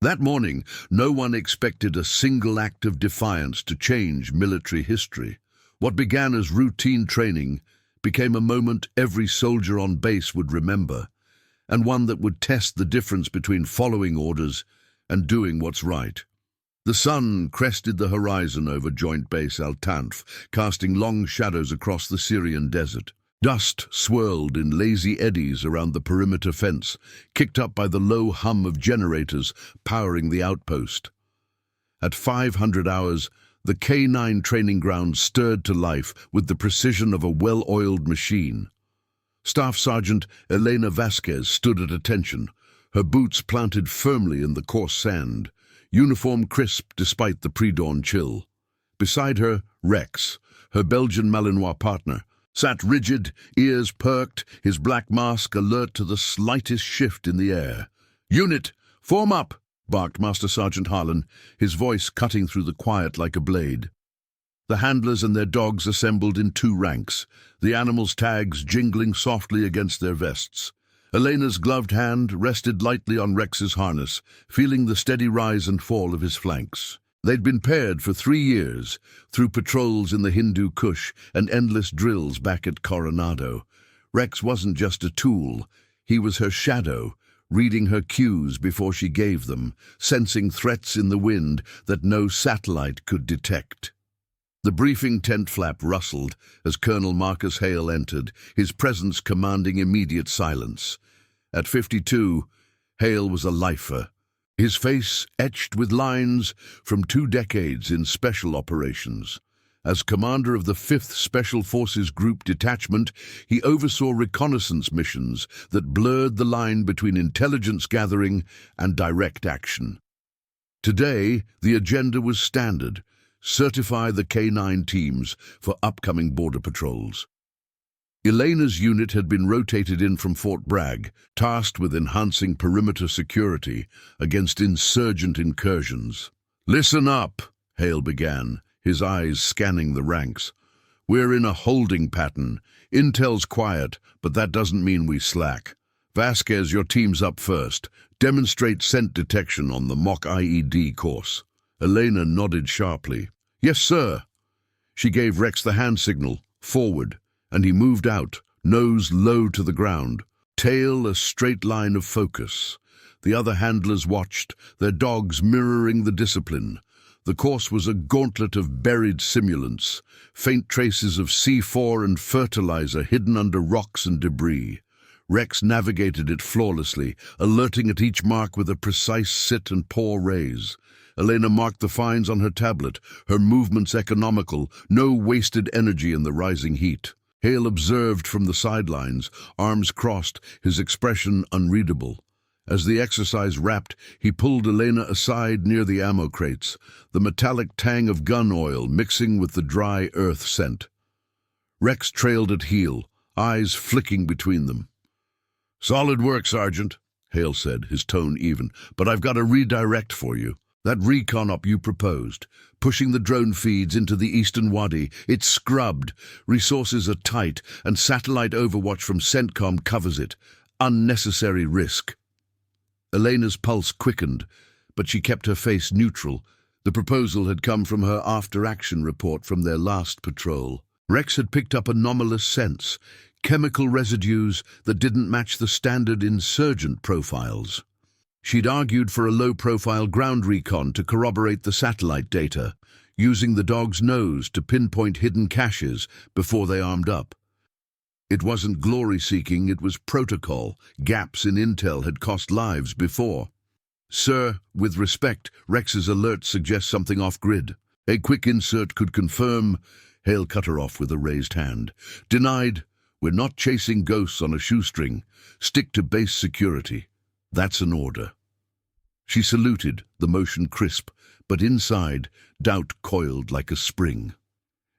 That morning, no one expected a single act of defiance to change military history. What began as routine training became a moment every soldier on base would remember, and one that would test the difference between following orders and doing what's right. The sun crested the horizon over Joint Base Al Tanf, casting long shadows across the Syrian desert. Dust swirled in lazy eddies around the perimeter fence, kicked up by the low hum of generators powering the outpost. At 500 hours, the K9 training ground stirred to life with the precision of a well-oiled machine. Staff Sergeant Elena Vasquez stood at attention, her boots planted firmly in the coarse sand, uniform crisp despite the pre-dawn chill. Beside her, Rex, her Belgian Malinois partner, sat rigid, ears perked, his black mask alert to the slightest shift in the air. "Unit, form up!" barked Master Sergeant Harlan, his voice cutting through the quiet like a blade. The handlers and their dogs assembled in two ranks, the animals' tags jingling softly against their vests. Elena's gloved hand rested lightly on Rex's harness, feeling the steady rise and fall of his flanks. They'd been paired for 3 years, through patrols in the Hindu Kush and endless drills back at Coronado. Rex wasn't just a tool, he was her shadow, reading her cues before she gave them, sensing threats in the wind that no satellite could detect. The briefing tent flap rustled as Colonel Marcus Hale entered, his presence commanding immediate silence. At 52, Hale was a lifer, his face etched with lines from 2 decades in special operations. As commander of the 5th Special Forces Group Detachment, he oversaw reconnaissance missions that blurred the line between intelligence gathering and direct action. Today, the agenda was standard: certify the K9 teams for upcoming border patrols. Elena's unit had been rotated in from Fort Bragg, tasked with enhancing perimeter security against insurgent incursions. "Listen up," Hale began, his eyes scanning the ranks. "We're in a holding pattern. Intel's quiet, but that doesn't mean we slack. Vasquez, your team's up first. Demonstrate scent detection on the mock IED course." Elena nodded sharply. "Yes, sir." She gave Rex the hand signal, forward, and he moved out, nose low to the ground, tail a straight line of focus. The other handlers watched, their dogs mirroring the discipline. The course was a gauntlet of buried simulants, faint traces of C4 and fertilizer hidden under rocks and debris. Rex navigated it flawlessly, alerting at each mark with a precise sit and paw raise. Elena marked the finds on her tablet, her movements economical, no wasted energy in the rising heat. Hale observed from the sidelines, arms crossed, his expression unreadable. As the exercise wrapped, he pulled Elena aside near the ammo crates, the metallic tang of gun oil mixing with the dry earth scent. Rex trailed at heel, eyes flicking between them. "Solid work, Sergeant," Hale said, his tone even, "but I've got a redirect for you. That recon op you proposed, pushing the drone feeds into the eastern Wadi, it's scrubbed, resources are tight, and satellite overwatch from CENTCOM covers it. Unnecessary risk." Elena's pulse quickened, but she kept her face neutral. The proposal had come from her after-action report from their last patrol. Rex had picked up anomalous scents, chemical residues that didn't match the standard insurgent profiles. She'd argued for a low-profile ground recon to corroborate the satellite data, using the dog's nose to pinpoint hidden caches before they armed up. It wasn't glory-seeking, it was protocol. Gaps in intel had cost lives before. "Sir, with respect, Rex's alert suggests something off-grid. A quick insert could confirm—" Hale cut her off with a raised hand. "Denied. We're not chasing ghosts on a shoestring. Stick to base security. That's an order." She saluted, the motion crisp, but inside, doubt coiled like a spring.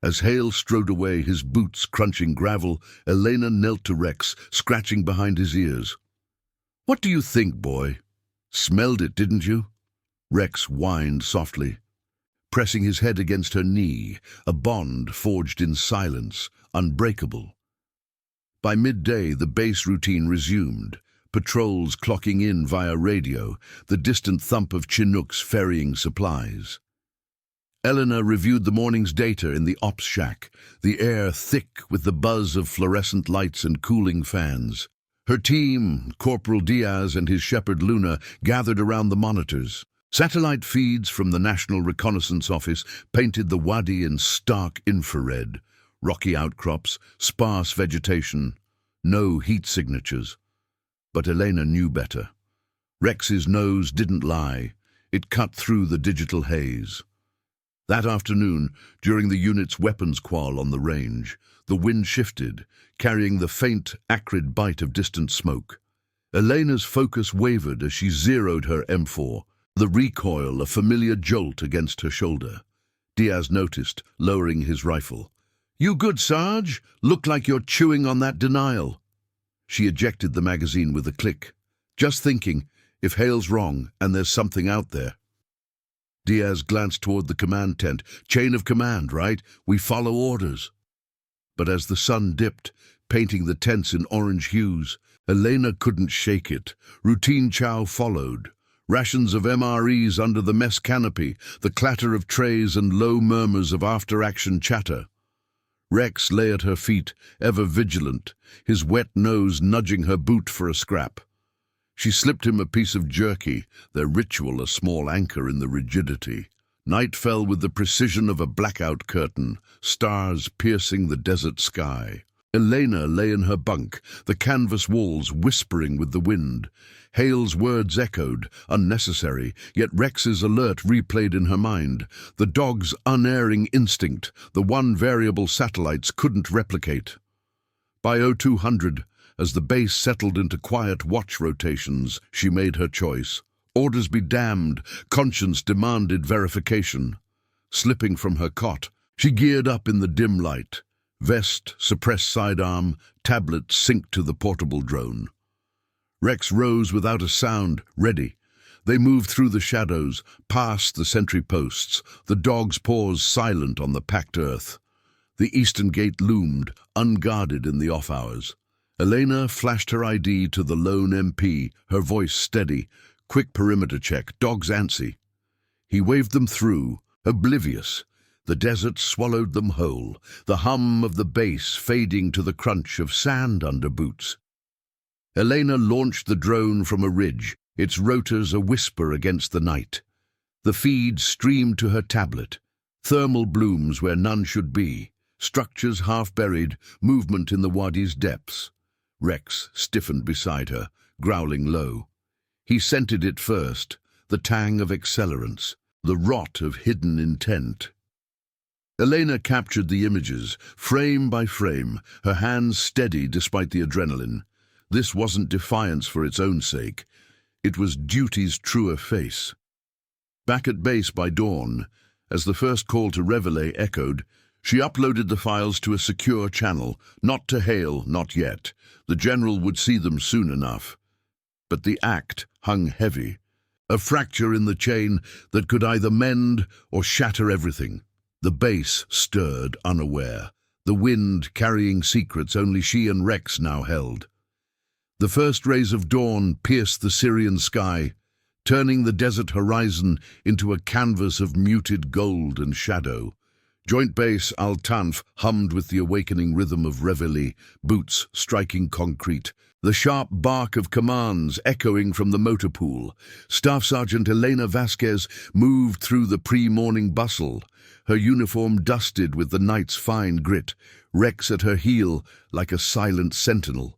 As Hale strode away, his boots crunching gravel, Elena knelt to Rex, scratching behind his ears. "What do you think, boy? Smelled it, didn't you?" Rex whined softly, pressing his head against her knee, a bond forged in silence, unbreakable. By midday, the base routine resumed. patrols clocking in via radio, the distant thump of Chinooks ferrying supplies. Eleanor reviewed the morning's data in the ops shack, the air thick with the buzz of fluorescent lights and cooling fans. Her team, Corporal Diaz and his shepherd Luna, gathered around the monitors. Satellite feeds from the National Reconnaissance Office painted the Wadi in stark infrared. Rocky outcrops, sparse vegetation, no heat signatures. But Elena knew better. Rex's nose didn't lie. It cut through the digital haze. That afternoon, during the unit's weapons qual on the range, the wind shifted, carrying the faint, acrid bite of distant smoke. Elena's focus wavered as she zeroed her M4, the recoil a familiar jolt against her shoulder. Diaz noticed, lowering his rifle. "You good, Sarge? Look like you're chewing on that denial." She ejected the magazine with a click. Just thinking, if Hale's wrong and there's something out there. Diaz glanced toward the command tent. Chain of command, right? We follow orders. But as the sun dipped, painting the tents in orange hues, Elena couldn't shake it. Routine chow followed. Rations of MREs under the mess canopy, the clatter of trays and low murmurs of after-action chatter. Rex lay at her feet, ever vigilant, his wet nose nudging her boot for a scrap. She slipped him a piece of jerky, their ritual a small anchor in the rigidity. Night fell with the precision of a blackout curtain, stars piercing the desert sky. Elena lay in her bunk, the canvas walls whispering with the wind. Hale's words echoed, unnecessary, yet Rex's alert replayed in her mind. The dog's unerring instinct, the one variable satellites couldn't replicate. By 0200, as the base settled into quiet watch rotations, she made her choice. Orders be damned, conscience demanded verification. Slipping from her cot, she geared up in the dim light. Vest, suppressed sidearm, tablet synced to the portable drone. Rex rose without a sound, ready. They moved through the shadows, past the sentry posts, the dog's paws silent on the packed earth. The eastern gate loomed, unguarded in the off-hours. Elena flashed her ID to the lone MP, her voice steady. Quick perimeter check, dogs antsy. He waved them through, oblivious. The desert swallowed them whole, the hum of the base fading to the crunch of sand under boots. Elena launched the drone from a ridge, its rotors a whisper against the night. The feed streamed to her tablet, thermal blooms where none should be, structures half buried, movement in the wadi's depths. Rex stiffened beside her, growling low. He scented it first, the tang of accelerants, the rot of hidden intent. Elena captured the images, frame by frame, her hands steady despite the adrenaline. This wasn't defiance for its own sake. It was duty's truer face. Back at base by dawn, as the first call to Reveille echoed, she uploaded the files to a secure channel, not to Hale, not yet. The general would see them soon enough. But the act hung heavy, a fracture in the chain that could either mend or shatter everything. The base stirred, unaware, the wind carrying secrets only she and Rex now held. The first rays of dawn pierced the Syrian sky, turning the desert horizon into a canvas of muted gold and shadow. Joint Base Al-Tanf hummed with the awakening rhythm of Reveille, boots striking concrete, the sharp bark of commands echoing from the motor pool. Staff Sergeant Elena Vasquez moved through the pre-morning bustle, her uniform dusted with the night's fine grit, Rex at her heel like a silent sentinel.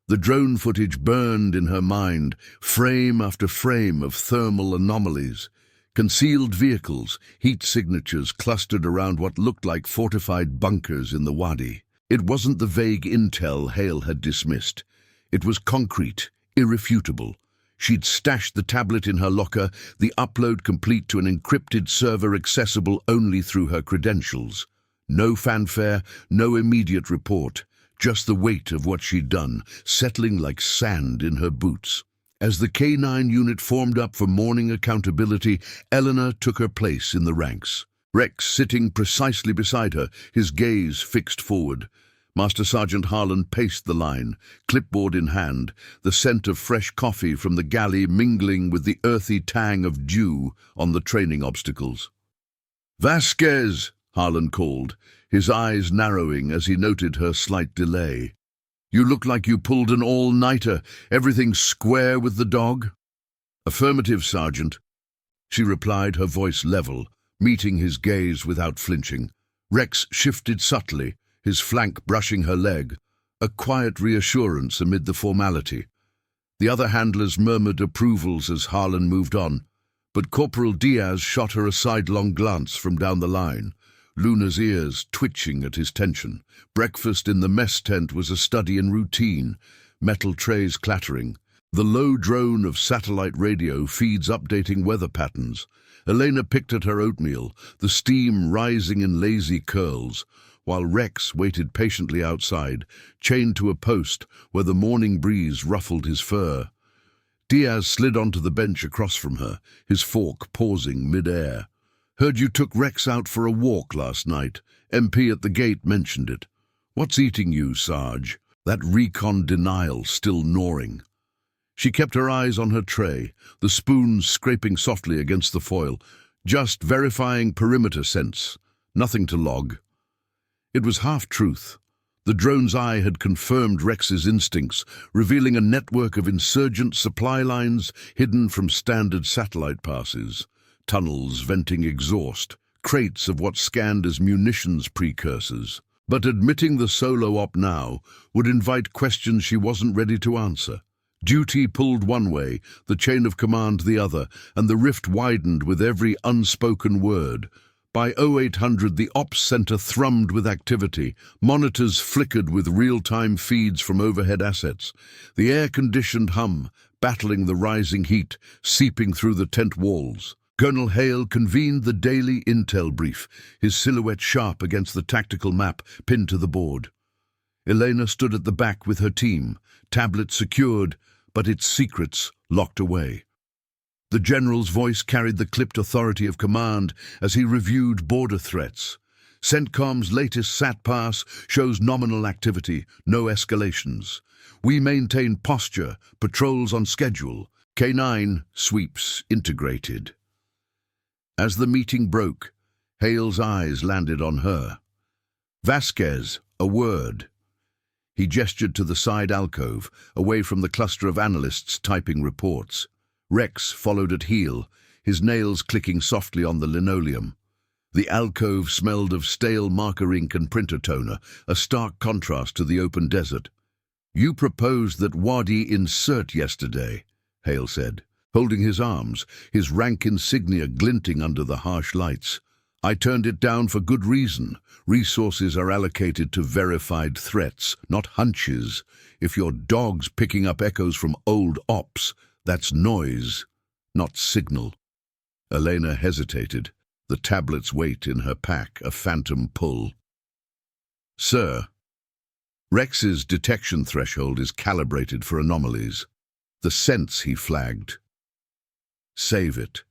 The drone footage burned in her mind, frame after frame of thermal anomalies. Concealed vehicles, heat signatures clustered around what looked like fortified bunkers in the Wadi. It wasn't the vague intel Hale had dismissed. It was concrete, irrefutable. She'd stashed the tablet in her locker, the upload complete to an encrypted server accessible only through her credentials. No fanfare, no immediate report, just the weight of what she'd done, settling like sand in her boots. As the K9 unit formed up for morning accountability, Eleanor took her place in the ranks. Rex sitting precisely beside her, his gaze fixed forward. Master Sergeant Harlan paced the line, clipboard in hand, the scent of fresh coffee from the galley mingling with the earthy tang of dew on the training obstacles. "Vasquez!" Harlan called, his eyes narrowing as he noted her slight delay. "You look like you pulled an all-nighter. Everything square with the dog?" "Affirmative, Sergeant," she replied, her voice level, meeting his gaze without flinching. Rex shifted subtly, his flank brushing her leg, a quiet reassurance amid the formality. The other handlers murmured approvals as Harlan moved on, but Corporal Diaz shot her a sidelong glance from down the line, Luna's ears twitching at his tension. Breakfast in the mess tent was a study in routine, metal trays clattering. The low drone of satellite radio feeds updating weather patterns. Elena picked at her oatmeal, the steam rising in lazy curls, while Rex waited patiently outside, chained to a post where the morning breeze ruffled his fur. Diaz slid onto the bench across from her, his fork pausing mid-air. "Heard you took Rex out for a walk last night. MP at the gate mentioned it. What's eating you, Sarge?" That recon denial still gnawing. She kept her eyes on her tray, the spoon scraping softly against the foil, just verifying perimeter sense. Nothing to log. It was half-truth. The drone's eye had confirmed Rex's instincts, revealing a network of insurgent supply lines hidden from standard satellite passes, tunnels venting exhaust, crates of what scanned as munitions precursors. But admitting the solo op now would invite questions she wasn't ready to answer. Duty pulled one way, the chain of command the other, and the rift widened with every unspoken word. By 0800, the ops center thrummed with activity. Monitors flickered with real-time feeds from overhead assets. The air-conditioned hum, battling the rising heat, seeping through the tent walls. Colonel Hale convened the daily intel brief, his silhouette sharp against the tactical map pinned to the board. Elena stood at the back with her team, tablet secured, but its secrets locked away. The general's voice carried the clipped authority of command as he reviewed border threats. CENTCOM's latest SAT-pass shows nominal activity, no escalations. We maintain posture, patrols on schedule, K9 sweeps integrated. As the meeting broke, Hale's eyes landed on her. "Vasquez, a word." He gestured to the side alcove, away from the cluster of analysts typing reports. Rex followed at heel, his nails clicking softly on the linoleum. The alcove smelled of stale marker ink and printer toner, a stark contrast to the open desert. "You proposed that Wadi insert yesterday," Hale said, holding his arms, his rank insignia glinting under the harsh lights. "I turned it down for good reason. Resources are allocated to verified threats, not hunches. If your dog's picking up echoes from old ops, that's noise, not signal." Elena hesitated, the tablet's weight in her pack a phantom pull. "Sir, Rex's detection threshold is calibrated for anomalies. The sense he flagged." "Save it."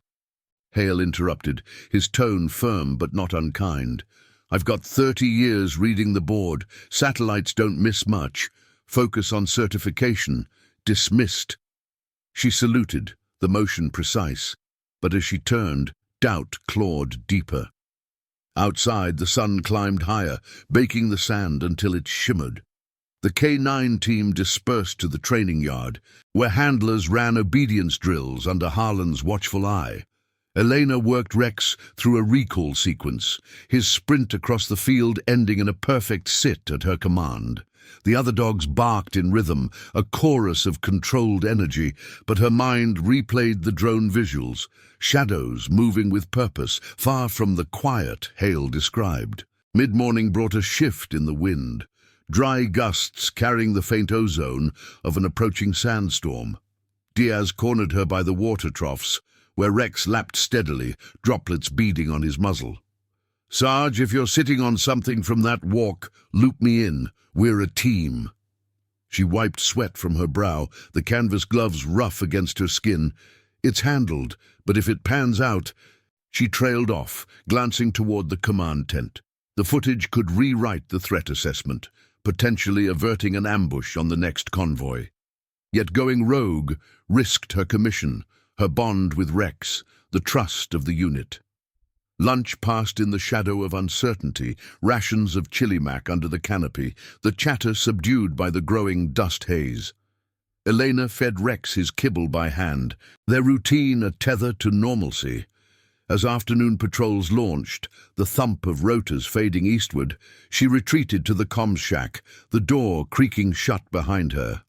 Hale interrupted, his tone firm but not unkind. "I've got 30 years reading the board. Satellites don't miss much. Focus on certification. Dismissed." She saluted, the motion precise, but as she turned, doubt clawed deeper. Outside, the sun climbed higher, baking the sand until it shimmered. The K9 team dispersed to the training yard, where handlers ran obedience drills under Harlan's watchful eye. Elena worked Rex through a recall sequence, his sprint across the field ending in a perfect sit at her command. The other dogs barked in rhythm, a chorus of controlled energy, but her mind replayed the drone visuals, shadows moving with purpose, far from the quiet Hale described. Mid-morning brought a shift in the wind, dry gusts carrying the faint ozone of an approaching sandstorm. Diaz cornered her by the water troughs, where Rex lapped steadily, droplets beading on his muzzle. "Sarge, if you're sitting on something from that walk, loop me in. We're a team." She wiped sweat from her brow, the canvas gloves rough against her skin. "It's handled, but if it pans out—" She trailed off, glancing toward the command tent. The footage could rewrite the threat assessment, potentially averting an ambush on the next convoy. Yet going rogue risked her commission, her bond with Rex, the trust of the unit. Lunch passed in the shadow of uncertainty, rations of chili mac under the canopy, the chatter subdued by the growing dust haze. Elena fed Rex his kibble by hand, their routine a tether to normalcy. As afternoon patrols launched, the thump of rotors fading eastward, she retreated to the comms shack, the door creaking shut behind her.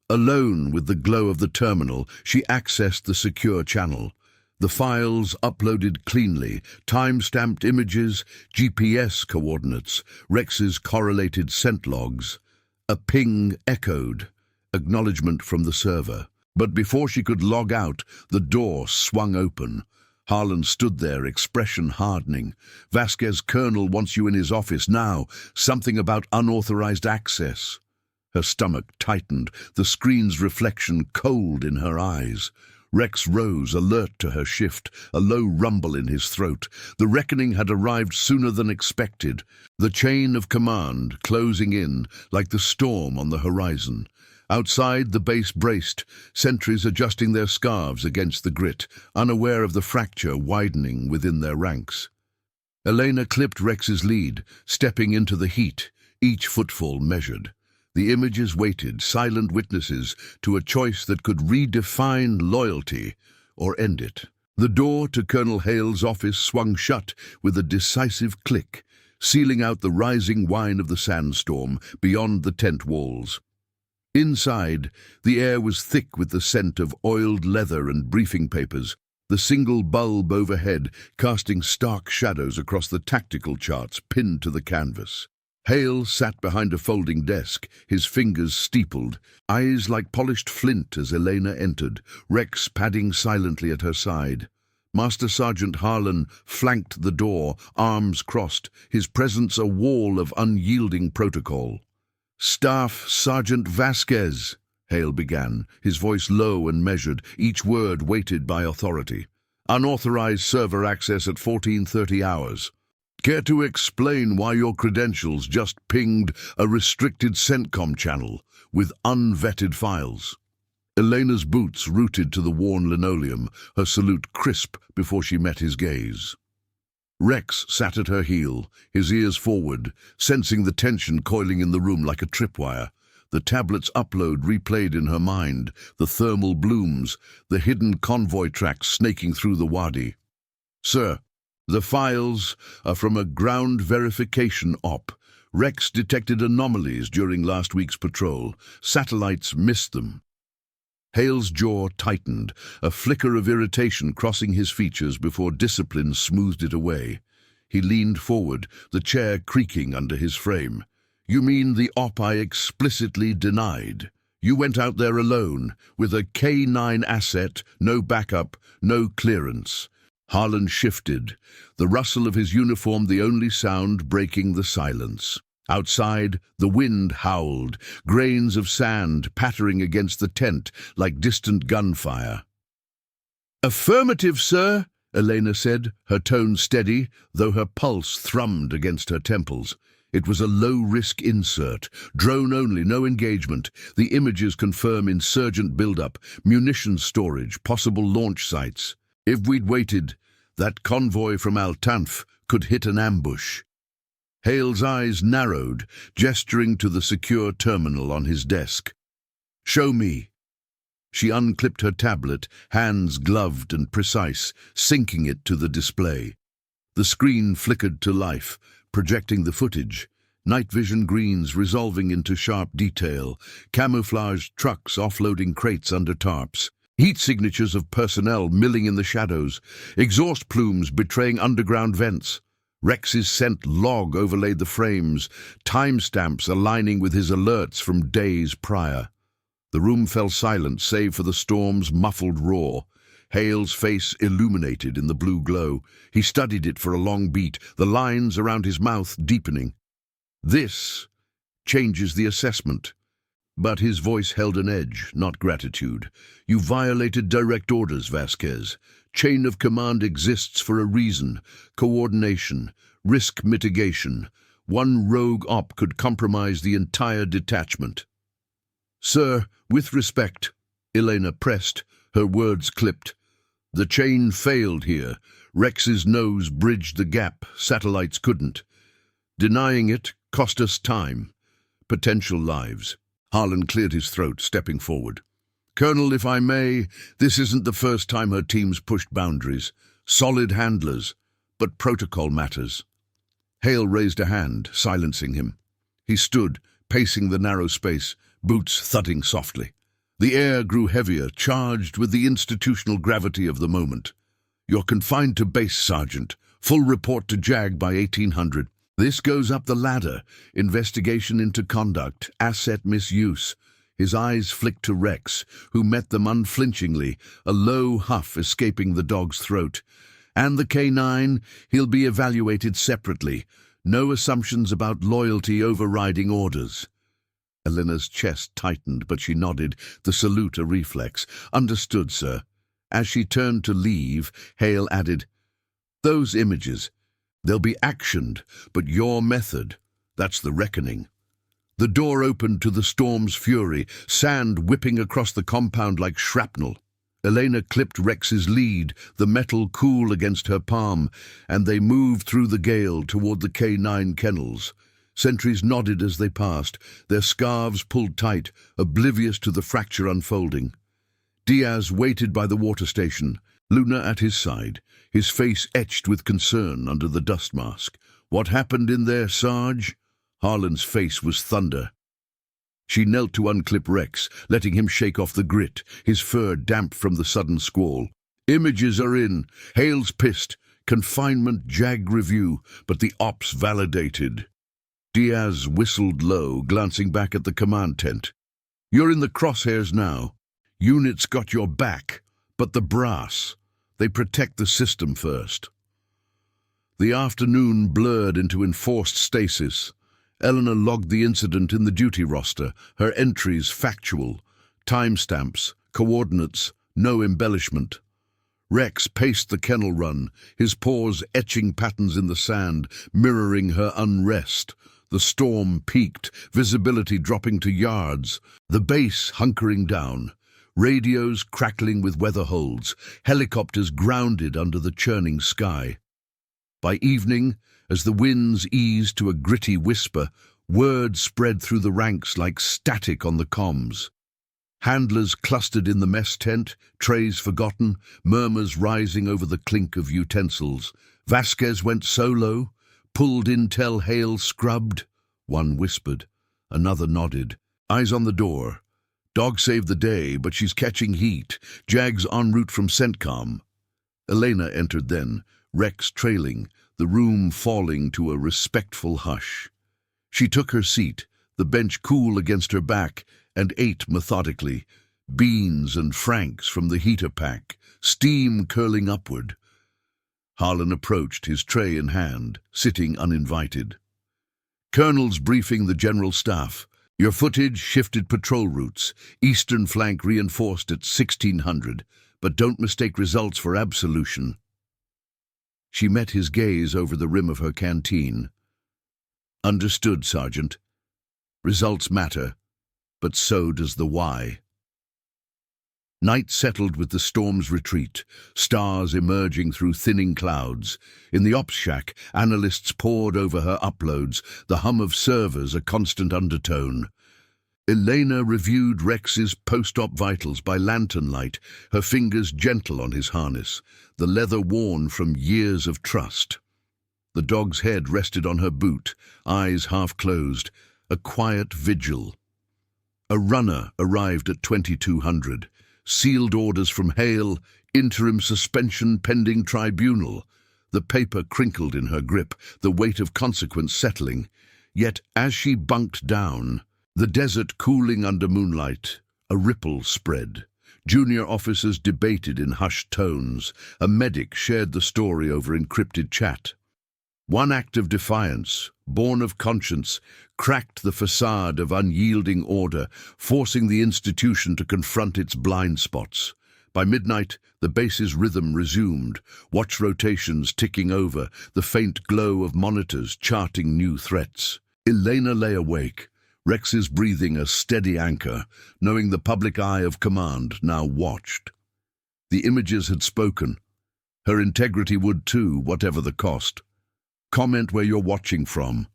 Alone with the glow of the terminal, she accessed the secure channel. The files uploaded cleanly, time-stamped images, GPS coordinates, Rex's correlated scent logs. A ping echoed, acknowledgement from the server. But before she could log out, the door swung open. Harlan stood there, expression hardening. Vasquez, Colonel wants you in his office now. Something about unauthorized access. Her stomach tightened, the screen's reflection cold in her eyes. Rex rose, alert to her shift, a low rumble in his throat. The reckoning had arrived sooner than expected, the chain of command closing in like the storm on the horizon. Outside, the base braced, sentries adjusting their scarves against the grit, unaware of the fracture widening within their ranks. Elena clipped Rex's lead, stepping into the heat, each footfall measured. The images waited, silent witnesses, to a choice that could redefine loyalty or end it. The door to Colonel Hale's office swung shut with a decisive click, sealing out the rising whine of the sandstorm beyond the tent walls. Inside, the air was thick with the scent of oiled leather and briefing papers, the single bulb overhead casting stark shadows across the tactical charts pinned to the canvas. Hale sat behind a folding desk, his fingers steepled, eyes like polished flint as Elena entered, Rex padding silently at her side. Master Sergeant Harlan flanked the door, arms crossed, his presence a wall of unyielding protocol. "Staff Sergeant Vasquez," Hale began, his voice low and measured, each word weighted by authority. "Unauthorized server access at 14:30 hours. Care to explain why your credentials just pinged a restricted CENTCOM channel with unvetted files?" Elena's boots rooted to the worn linoleum, her salute crisp before she met his gaze. Rex sat at her heel, his ears forward, sensing the tension coiling in the room like a tripwire. The tablet's upload replayed in her mind, the thermal blooms, the hidden convoy tracks snaking through the wadi. "Sir, the files are from a ground verification op. Rex detected anomalies during last week's patrol. Satellites missed them." Hale's jaw tightened, a flicker of irritation crossing his features before discipline smoothed it away. He leaned forward, the chair creaking under his frame. "You mean the op I explicitly denied? You went out there alone, with a K9 asset, no backup, no clearance." Harlan shifted, the rustle of his uniform the only sound breaking the silence. Outside, the wind howled, grains of sand pattering against the tent like distant gunfire. "Affirmative, sir," Elena said, her tone steady, though her pulse thrummed against her temples. It was a low-risk insert, drone only, no engagement. The images confirm insurgent buildup, munitions storage, possible launch sites. If we'd waited, that convoy from Al-Tanf could hit an ambush. Hale's eyes narrowed, gesturing to the secure terminal on his desk. "Show me." She unclipped her tablet, hands gloved and precise, syncing it to the display. The screen flickered to life, projecting the footage. Night vision greens resolving into sharp detail, camouflaged trucks offloading crates under tarps. Heat signatures of personnel milling in the shadows, exhaust plumes betraying underground vents. Rex's scent log overlaid the frames, timestamps aligning with his alerts from days prior. The room fell silent save for the storm's muffled roar. Hale's face illuminated in the blue glow. He studied it for a long beat, the lines around his mouth deepening. "This changes the assessment." But his voice held an edge, not gratitude. "You violated direct orders, Vasquez. Chain of command exists for a reason. Coordination, risk mitigation. One rogue op could compromise the entire detachment. "Sir, with respect," Elena pressed, her words clipped. "The chain failed here. Rex's nose bridged the gap. Satellites couldn't. Denying it cost us time. Potential lives." Harlan cleared his throat, stepping forward. "Colonel, if I may, this isn't the first time her team's pushed boundaries. Solid handlers, but protocol matters." Hale raised a hand, silencing him. He stood, pacing the narrow space, boots thudding softly. The air grew heavier, charged with the institutional gravity of the moment. "You're confined to base, Sergeant. Full report to JAG by 1800. This goes up the ladder. Investigation into conduct, asset misuse." His eyes flicked to Rex, who met them unflinchingly, a low huff escaping the dog's throat. "And the K9, he'll be evaluated separately. No assumptions about loyalty overriding orders." Elena's chest tightened, but she nodded, the salute a reflex. "Understood, sir." As she turned to leave, Hale added, "Those images, they'll be actioned, but your method, that's the reckoning." The door opened to the storm's fury, sand whipping across the compound like shrapnel. Elena clipped Rex's lead, the metal cool against her palm, and they moved through the gale toward the K9 kennels. Sentries nodded as they passed, their scarves pulled tight, oblivious to the fracture unfolding. Diaz waited by the water station, Luna at his side, his face etched with concern under the dust mask. "What happened in there, Sarge?" Harlan's face was thunder. She knelt to unclip Rex, letting him shake off the grit, his fur damp from the sudden squall. "Images are in. Hale's pissed. Confinement JAG review, but the ops validated." Diaz whistled low, glancing back at the command tent. "You're in the crosshairs now. Units got your back, but the brass, they protect the system first." The afternoon blurred into enforced stasis. Eleanor logged the incident in the duty roster, her entries factual, timestamps, coordinates, no embellishment. Rex paced the kennel run, his paws etching patterns in the sand, mirroring her unrest. The storm peaked, visibility dropping to yards, the base hunkering down, radios crackling with weather holds, helicopters grounded under the churning sky. By evening, as the winds eased to a gritty whisper, word spread through the ranks like static on the comms. Handlers clustered in the mess tent, trays forgotten, murmurs rising over the clink of utensils. Vasquez went solo, pulled intel Hale scrubbed. One whispered, another nodded. Eyes on the door. Dog saved the day, but she's catching heat. JAG's en route from CENTCOM. Elena entered then, Rex trailing, the room falling to a respectful hush. She took her seat, the bench cool against her back, and ate methodically, beans and franks from the heater pack, steam curling upward. Harlan approached, his tray in hand, sitting uninvited. "Colonel's briefing the general staff. Your footage shifted patrol routes, eastern flank reinforced at 1600, but don't mistake results for absolution." She met his gaze over the rim of her canteen. "Understood, Sergeant. Results matter, but so does the why." Night settled with the storm's retreat, stars emerging through thinning clouds. In the ops shack, analysts pored over her uploads, the hum of servers a constant undertone. Elena reviewed Rex's post-op vitals by lantern light, her fingers gentle on his harness, the leather worn from years of trust. The dog's head rested on her boot, eyes half closed, a quiet vigil. A runner arrived at 2200. Sealed orders from Hale, interim suspension pending tribunal. The paper crinkled in her grip, the weight of consequence settling. Yet as she bunked down, the desert cooling under moonlight, a ripple spread. Junior officers debated in hushed tones. A medic shared the story over encrypted chat. One act of defiance, born of conscience, cracked the facade of unyielding order, forcing the institution to confront its blind spots. By midnight, the base's rhythm resumed, watch rotations ticking over, the faint glow of monitors charting new threats. Elena lay awake, Rex's breathing a steady anchor, knowing the public eye of command now watched. The images had spoken. Her integrity would too, whatever the cost. Comment where you're watching from.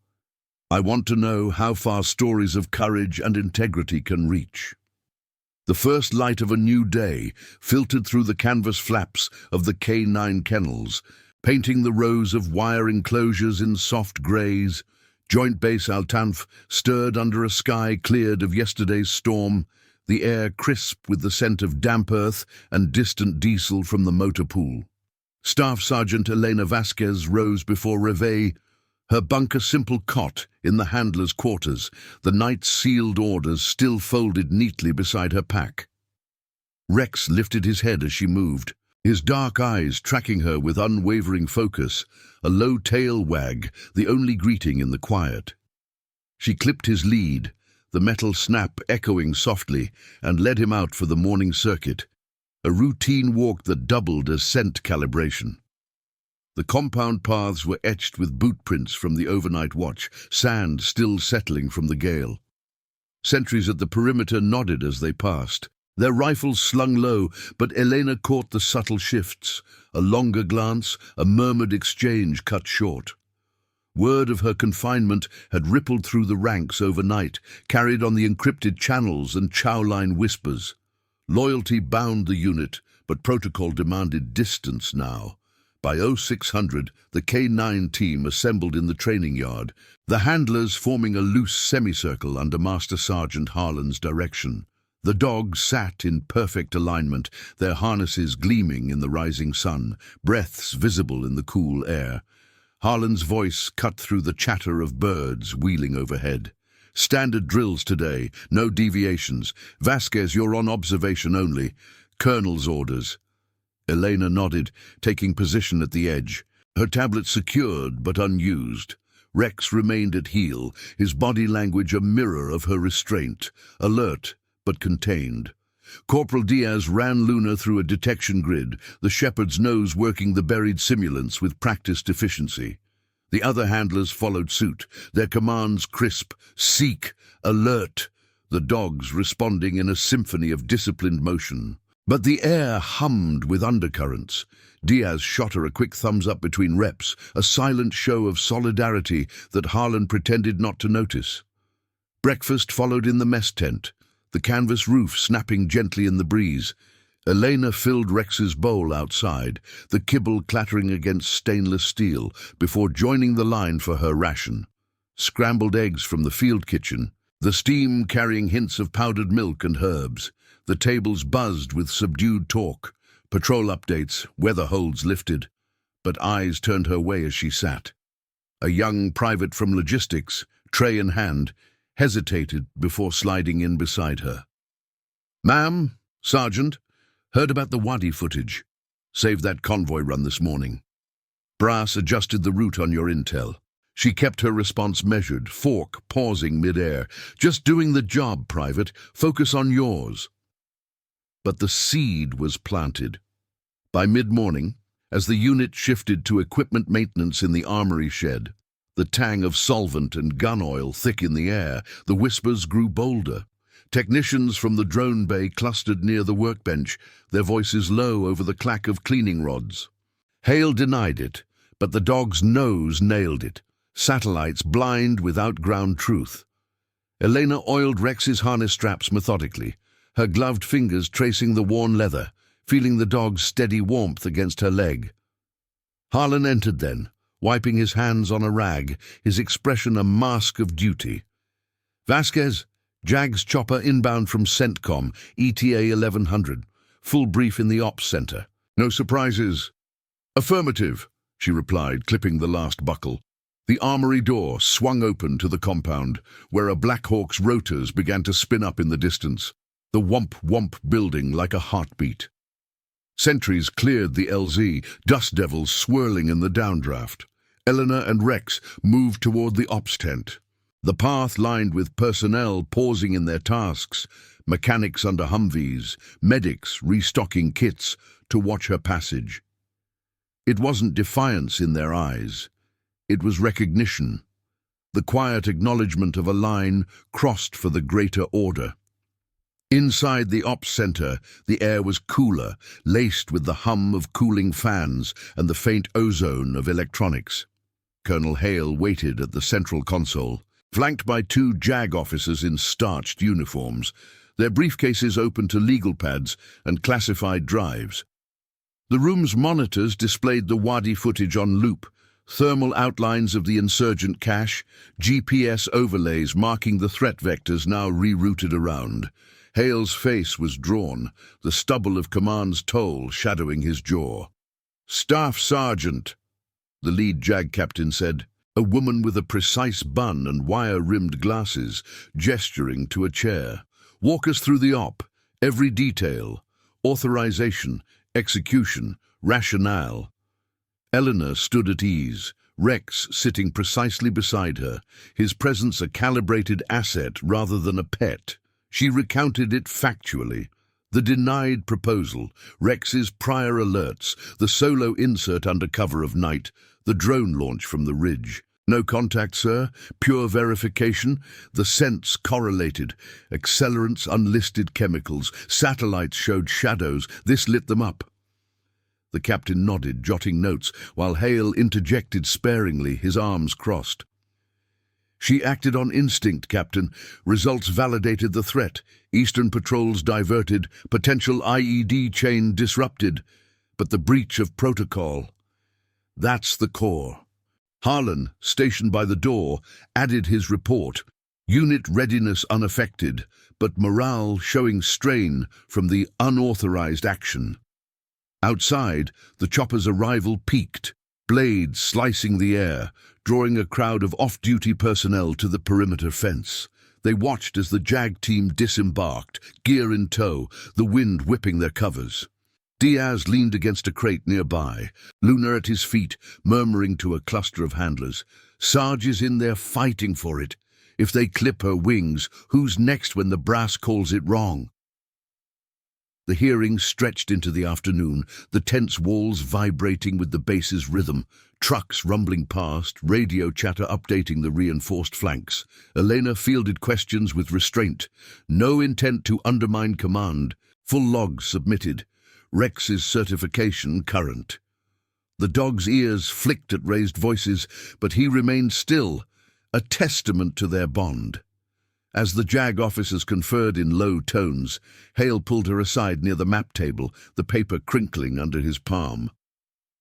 I want to know how far stories of courage and integrity can reach. The first light of a new day filtered through the canvas flaps of the K9 kennels, painting the rows of wire enclosures in soft greys. Joint Base Altanf stirred under a sky cleared of yesterday's storm, the air crisp with the scent of damp earth and distant diesel from the motor pool. Staff Sergeant Elena Vasquez rose before Reveille, her bunker simple cot in the handler's quarters, the night's sealed orders still folded neatly beside her pack. Rex lifted his head as she moved, his dark eyes tracking her with unwavering focus, a low tail wag, the only greeting in the quiet. She clipped his lead, the metal snap echoing softly, and led him out for the morning circuit, a routine walk that doubled as scent calibration. The compound paths were etched with boot prints from the overnight watch, sand still settling from the gale. Sentries at the perimeter nodded as they passed, their rifles slung low, but Elena caught the subtle shifts, a longer glance, a murmured exchange cut short. Word of her confinement had rippled through the ranks overnight, carried on the encrypted channels and chowline whispers. Loyalty bound the unit, but protocol demanded distance now. By 0600, the K9 team assembled in the training yard, the handlers forming a loose semicircle under Master Sergeant Harlan's direction. The dogs sat in perfect alignment, their harnesses gleaming in the rising sun, breaths visible in the cool air. Harlan's voice cut through the chatter of birds wheeling overhead. Standard drills today, no deviations. Vasquez, you're on observation only. Colonel's orders. Elena nodded, taking position at the edge, her tablet secured but unused. Rex remained at heel, his body language a mirror of her restraint, alert but contained. Corporal Diaz ran Luna through a detection grid, the shepherd's nose working the buried simulants with practiced efficiency. The other handlers followed suit, their commands crisp, seek, alert, the dogs responding in a symphony of disciplined motion. But the air hummed with undercurrents. Diaz shot her a quick thumbs up between reps, a silent show of solidarity that Harlan pretended not to notice. Breakfast followed in the mess tent, the canvas roof snapping gently in the breeze. Elena filled Rex's bowl outside, the kibble clattering against stainless steel, before joining the line for her ration. Scrambled eggs from the field kitchen, the steam carrying hints of powdered milk and herbs. The tables buzzed with subdued talk, patrol updates, weather holds lifted. But eyes turned her way as she sat. A young private from logistics, tray in hand, hesitated before sliding in beside her. "Ma'am, Sergeant, heard about the Wadi footage. Saved that convoy run this morning. Brass adjusted the route on your intel." She kept her response measured, fork pausing mid-air. "Just doing the job, Private. Focus on yours." But the seed was planted. By mid-morning, as the unit shifted to equipment maintenance in the armory shed, the tang of solvent and gun oil thick in the air, the whispers grew bolder. Technicians from the drone bay clustered near the workbench, their voices low over the clack of cleaning rods. Hale denied it, but the dog's nose nailed it. Satellites blind without ground truth. Elena oiled Rex's harness straps methodically, her gloved fingers tracing the worn leather, feeling the dog's steady warmth against her leg. Harlan entered then, wiping his hands on a rag, his expression a mask of duty. "Vasquez, JAG's chopper inbound from CENTCOM, ETA 1100. Full brief in the ops center. No surprises?" "Affirmative," she replied, clipping the last buckle. The armory door swung open to the compound, where a Blackhawk's rotors began to spin up in the distance, the whomp-whomp building like a heartbeat. Sentries cleared the LZ, dust devils swirling in the downdraft. Elena and Rex moved toward the ops tent. The path lined with personnel pausing in their tasks, mechanics under Humvees, medics restocking kits to watch her passage. It wasn't defiance in their eyes. It was recognition, the quiet acknowledgement of a line crossed for the greater order. Inside the ops center, the air was cooler, laced with the hum of cooling fans and the faint ozone of electronics. Colonel Hale waited at the central console, flanked by two JAG officers in starched uniforms, their briefcases open to legal pads and classified drives. The room's monitors displayed the Wadi footage on loop, thermal outlines of the insurgent cache, GPS overlays marking the threat vectors now rerouted around. Hale's face was drawn, the stubble of command's toll shadowing his jaw. "Staff Sergeant," the lead JAG captain said, a woman with a precise bun and wire-rimmed glasses, gesturing to a chair. "Walk us through the op, every detail, authorization, execution, rationale." Eleanor stood at ease, Rex sitting precisely beside her, his presence a calibrated asset rather than a pet. She recounted it factually. The denied proposal, Rex's prior alerts, the solo insert under cover of night, the drone launch from the ridge. "No contact, sir. Pure verification. The scents correlated. Accelerants, unlisted chemicals. Satellites showed shadows. This lit them up." The captain nodded, jotting notes, while Hale interjected sparingly, his arms crossed. "She acted on instinct, Captain. Results validated the threat. Eastern patrols diverted, potential IED chain disrupted. But the breach of protocol. That's the core." Harlan, stationed by the door, added his report. Unit readiness unaffected, but morale showing strain from the unauthorized action. Outside, the chopper's arrival peaked, blades slicing the air, drawing a crowd of off-duty personnel to the perimeter fence. They watched as the JAG team disembarked, gear in tow, the wind whipping their covers. Diaz leaned against a crate nearby, Luna at his feet, murmuring to a cluster of handlers. "Sarge is in there fighting for it. If they clip her wings, who's next when the brass calls it wrong?" The hearing stretched into the afternoon, the tense walls vibrating with the base's rhythm, trucks rumbling past, radio chatter updating the reinforced flanks. Elena fielded questions with restraint. No intent to undermine command. Full logs submitted. Rex's certification current. The dog's ears flicked at raised voices, but he remained still, a testament to their bond. As the JAG officers conferred in low tones, Hale pulled her aside near the map table, the paper crinkling under his palm.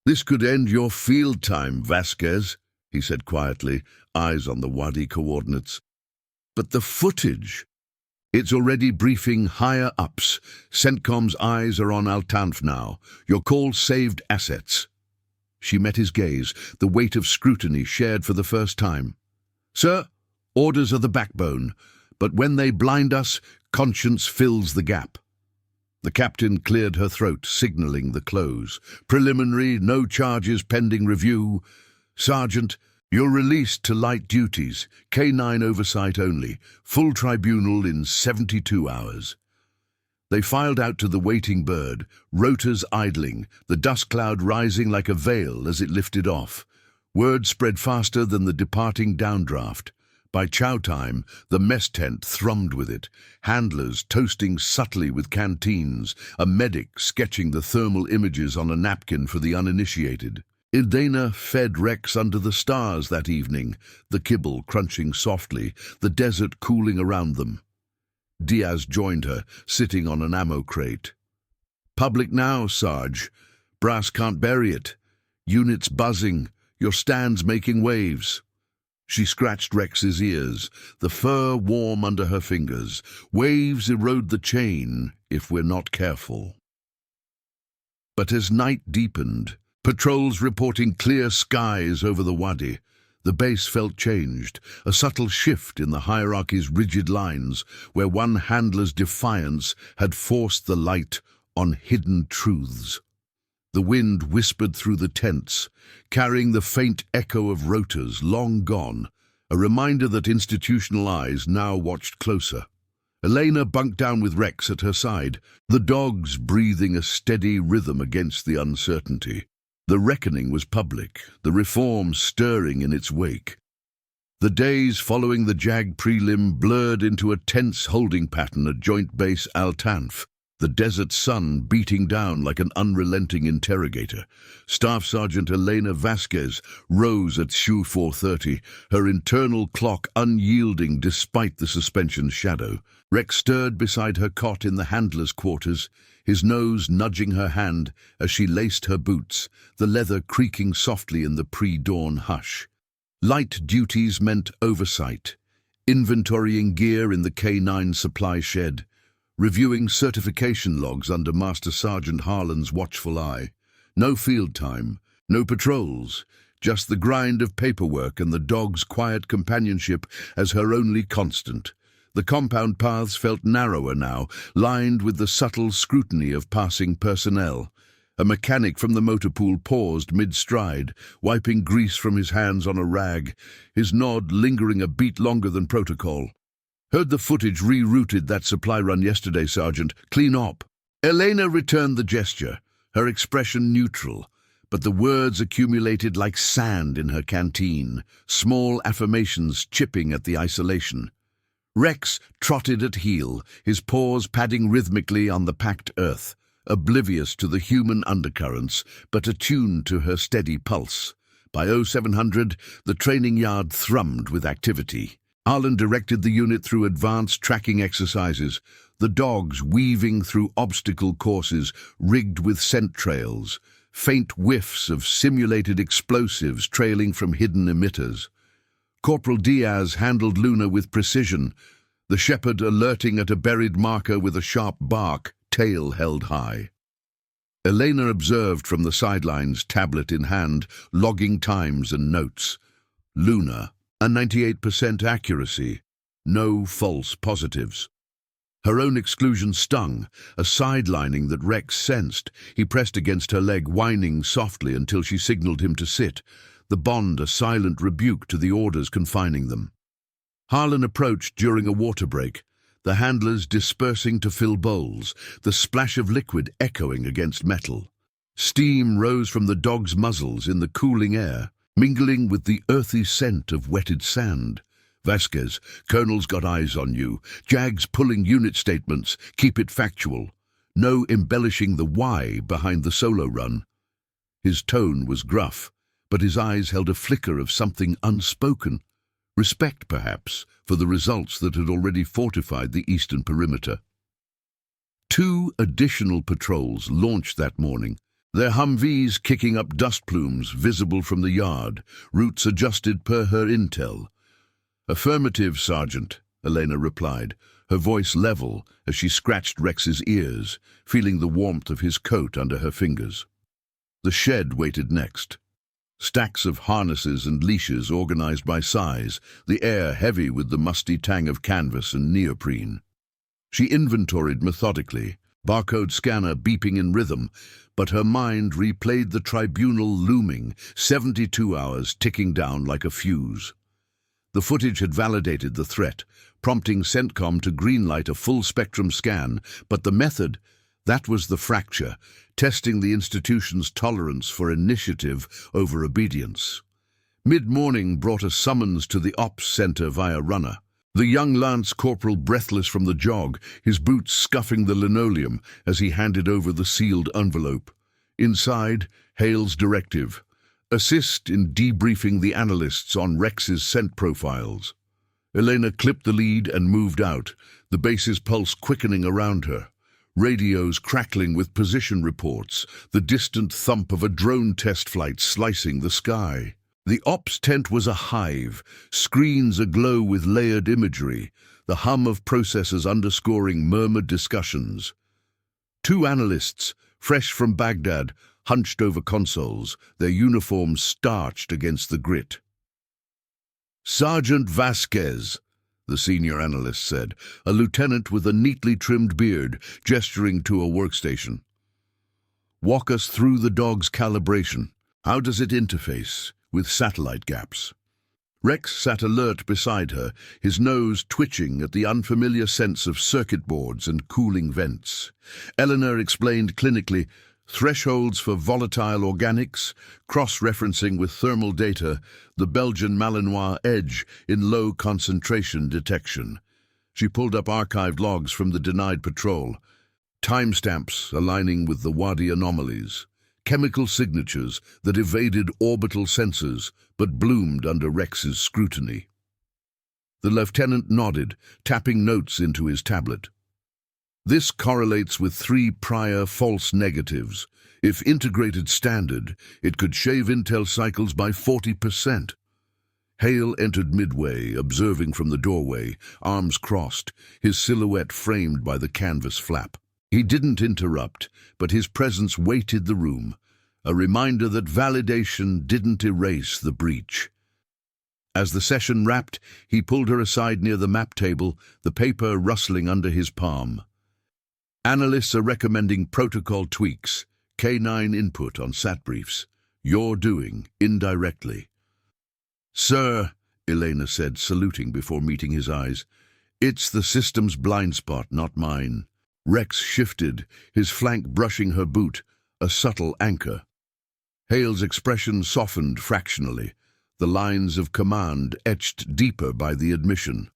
"This could end your field time, Vasquez," he said quietly, eyes on the Wadi coordinates. "But the footage. It's already briefing higher ups. CENTCOM's eyes are on Al-Tanf now. Your call saved assets." She met his gaze, the weight of scrutiny shared for the first time. "Sir, orders are the backbone. But when they blind us, conscience fills the gap." The captain cleared her throat, signaling the close. "Preliminary, no charges pending review. Sergeant, you're released to light duties, K9 oversight only, full tribunal in 72 hours. They filed out to the waiting bird, rotors idling, the dust cloud rising like a veil as it lifted off. Word spread faster than the departing downdraft. By chow time, the mess tent thrummed with it, handlers toasting subtly with canteens, a medic sketching the thermal images on a napkin for the uninitiated. Idana fed Rex under the stars that evening, the kibble crunching softly, the desert cooling around them. Diaz joined her, sitting on an ammo crate. "Public now, Sarge. Brass can't bury it. Units buzzing, your stands making waves." She scratched Rex's ears, the fur warm under her fingers. "Waves erode the chain if we're not careful." But as night deepened, patrols reporting clear skies over the Wadi, the base felt changed, a subtle shift in the hierarchy's rigid lines, where one handler's defiance had forced the light on hidden truths. The wind whispered through the tents, carrying the faint echo of rotors long gone, a reminder that institutional eyes now watched closer. Elena bunked down with Rex at her side, the dogs breathing a steady rhythm against the uncertainty. The reckoning was public, the reform stirring in its wake. The days following the JAG prelim blurred into a tense holding pattern at Joint Base Al Tanf, the desert sun beating down like an unrelenting interrogator. Staff Sergeant Elena Vasquez rose at SHU 4:30, her internal clock unyielding despite the suspension's shadow. Rex stirred beside her cot in the handler's quarters, his nose nudging her hand as she laced her boots, the leather creaking softly in the pre-dawn hush. Light duties meant oversight, inventorying gear in the K9 supply shed, reviewing certification logs under Master Sergeant Harlan's watchful eye. No field time, no patrols, just the grind of paperwork and the dog's quiet companionship as her only constant. The compound paths felt narrower now, lined with the subtle scrutiny of passing personnel. A mechanic from the motor pool paused mid-stride, wiping grease from his hands on a rag, his nod lingering a beat longer than protocol. "Heard the footage rerouted that supply run yesterday, Sergeant. Clean op." Elena returned the gesture, her expression neutral, but the words accumulated like sand in her canteen, small affirmations chipping at the isolation. Rex trotted at heel, his paws padding rhythmically on the packed earth, oblivious to the human undercurrents, but attuned to her steady pulse. By 0700, the training yard thrummed with activity. Harlan directed the unit through advanced tracking exercises, the dogs weaving through obstacle courses rigged with scent trails, faint whiffs of simulated explosives trailing from hidden emitters. Corporal Diaz handled Luna with precision, the shepherd alerting at a buried marker with a sharp bark, tail held high. Elena observed from the sidelines, tablet in hand, logging times and notes. Luna, a 98% accuracy, no false positives. Her own exclusion stung, a sidelining that Rex sensed. He pressed against her leg, whining softly until she signaled him to sit, the bond a silent rebuke to the orders confining them. Harlan approached during a water break, the handlers dispersing to fill bowls, the splash of liquid echoing against metal. Steam rose from the dogs' muzzles in the cooling air, mingling with the earthy scent of wetted sand. "Vasquez, Colonel's got eyes on you. JAG's pulling unit statements. Keep it factual. No embellishing the why behind the solo run." His tone was gruff, but his eyes held a flicker of something unspoken. Respect, perhaps, for the results that had already fortified the eastern perimeter. 2 additional patrols launched that morning, their Humvees kicking up dust plumes visible from the yard, routes adjusted per her intel. "Affirmative, Sergeant," Elena replied, her voice level as she scratched Rex's ears, feeling the warmth of his coat under her fingers. The shed waited next. Stacks of harnesses and leashes organized by size, the air heavy with the musty tang of canvas and neoprene. She inventoried methodically, barcode scanner beeping in rhythm, but her mind replayed the tribunal looming, 72 hours ticking down like a fuse. The footage had validated the threat, prompting CENTCOM to greenlight a full-spectrum scan, but the method, that was the fracture, testing the institution's tolerance for initiative over obedience. Mid-morning brought a summons to the ops center via runner. The young Lance Corporal breathless from the jog, his boots scuffing the linoleum as he handed over the sealed envelope. Inside, Hale's directive: assist in debriefing the analysts on Rex's scent profiles. Elena clipped the lead and moved out, the base's pulse quickening around her. Radios crackling with position reports, the distant thump of a drone test flight slicing the sky. The ops tent was a hive, screens aglow with layered imagery, the hum of processors underscoring murmured discussions. 2 analysts, fresh from Baghdad, hunched over consoles, their uniforms starched against the grit. "Sergeant Vasquez," the senior analyst said, a lieutenant with a neatly trimmed beard, gesturing to a workstation. "Walk us through the dog's calibration. How does it interface with satellite gaps?" Rex sat alert beside her, his nose twitching at the unfamiliar sense of circuit boards and cooling vents. Eleanor explained clinically, thresholds for volatile organics, cross-referencing with thermal data, the Belgian Malinois edge in low concentration detection. She pulled up archived logs from the denied patrol, timestamps aligning with the Wadi anomalies, chemical signatures that evaded orbital sensors but bloomed under Rex's scrutiny. The lieutenant nodded, tapping notes into his tablet. This correlates with 3 prior false negatives. If integrated standard, it could shave intel cycles by 40%. Hale entered midway, observing from the doorway, arms crossed, his silhouette framed by the canvas flap. He didn't interrupt, but his presence weighted the room, a reminder that validation didn't erase the breach. As the session wrapped, he pulled her aside near the map table, the paper rustling under his palm. Analysts are recommending protocol tweaks, K9 input on sat briefs. You're doing, indirectly. Sir, Elena said, saluting before meeting his eyes, it's the system's blind spot, not mine. Rex shifted, his flank brushing her boot, a subtle anchor. Hale's expression softened fractionally, the lines of command etched deeper by the admission.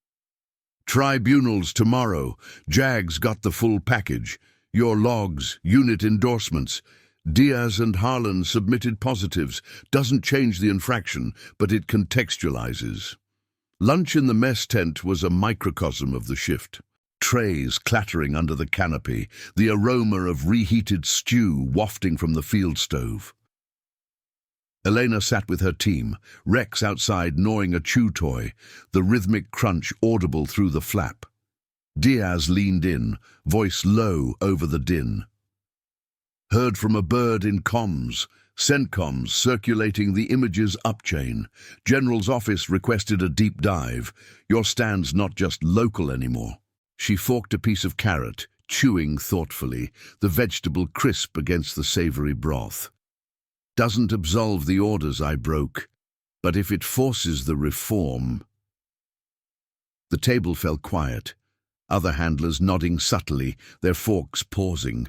Tribunals tomorrow. JAG's got the full package. Your logs, unit endorsements. Diaz and Harlan submitted positives. Doesn't change the infraction, but it contextualizes. Lunch in the mess tent was a microcosm of the shift. Trays clattering under the canopy, the aroma of reheated stew wafting from the field stove. Elena sat with her team, Rex outside gnawing a chew toy, the rhythmic crunch audible through the flap. Diaz leaned in, voice low over the din. Heard from a bird in comms, CENTCOMs circulating the images upchain. General's office requested a deep dive. Your stand's not just local anymore. She forked a piece of carrot, chewing thoughtfully, the vegetable crisp against the savory broth. Doesn't absolve the orders I broke, but if it forces the reform... The table fell quiet, other handlers nodding subtly, their forks pausing.